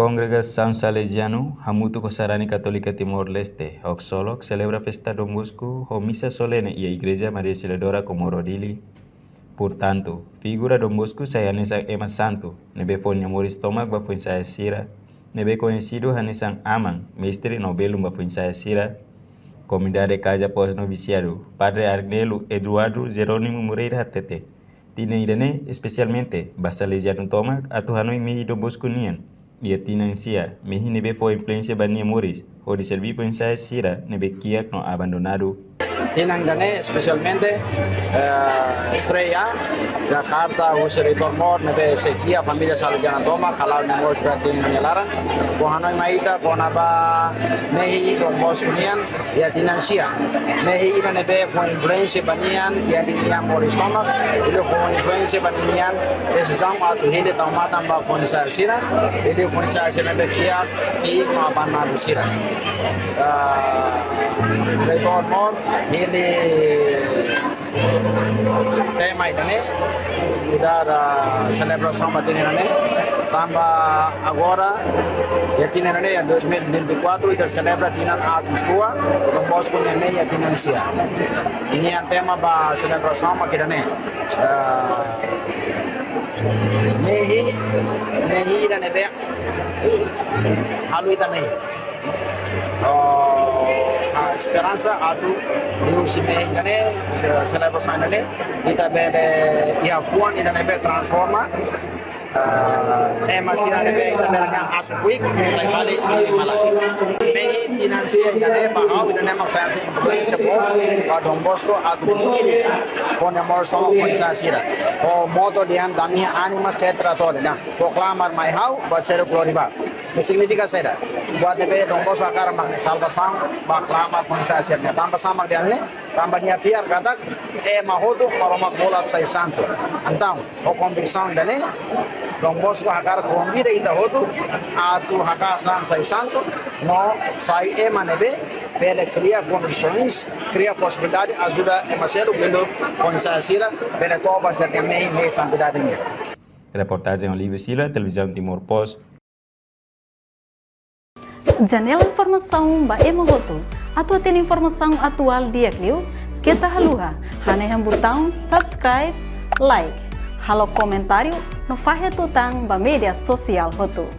Congregação Salesiano Hamutu Kosarani Católica Timor-Leste, Oxolok, celebra festa Don Bosco o misa solene y a Igreja Maria Auxiliadora Comorodili. Portanto, figura Don Bosco sayanesa ema santo, nebe fonya moris tomak ba foi sira, nebe conhecido hanesan aman, mestre nobelum ba foi sira, Comunidade Casa Pós-Noviciado, Padre Arnelo Eduardo Jerônimo Moreira Tete, tina irane especialmente ba Salesiano tomak atau hanoi mehi Don Bosco nian, ia tina sia mehi nebe foi influência bania moris, o de servir foi sira nebe kiak no abandonado. Tinang dane especialmente Estrella, Jakarta, Useri Tormor, nebe sekia familia Salesiana Toma, kalau nemo sudah tinanyalara, ko hanoi maita ko naba mehi Don Bosco nian, ia tinang sia. Mehi ina nebe fo influência banian, ia dinian moris toma, ile fo influência banian, decisão atu hile tama tamba fo sira, ile fo sira nebe kia ki no abanadu sira. Retorno ini tema ini udah selebrasi ini tambah agora ya tinene ya 2024 itu celebra tinan atusua Don Bosco nene ya tinansia ini yang tema ba selebrasi sama kita nih mehi dan nebe halu itu nih Esperança atu diu sime idane celebração idane ita bele ia fuan idane be transforma masih ada be ita bele asufuik sai bali mala be dinansia idane bahau idane maksa influencer po Don Bosco atu sini con amor so con sira o modo dian damia animas tetra tole na proclamar mai hau bacero gloriba significa seda buat nebe Don Bosco akar makna salvação baklamar konsasinya tambah sama dia ini tambahnya biar kata mahodu maromak bola sai santo antang o convicção dane Don Bosco akar convida ita hodu atu hakasan sai santo no sai nebe pele cria condições cria possibilidade ajuda emasero pelo konsasira pele toba certamente me santidade. Reportagem Olivia Sila, Televisão Timor Post. Janela informação ba emogoto atau tem informação atual dia kliu kita haluha hane botão subscribe like halo comentário no fahe tutang ba media sosial hotu.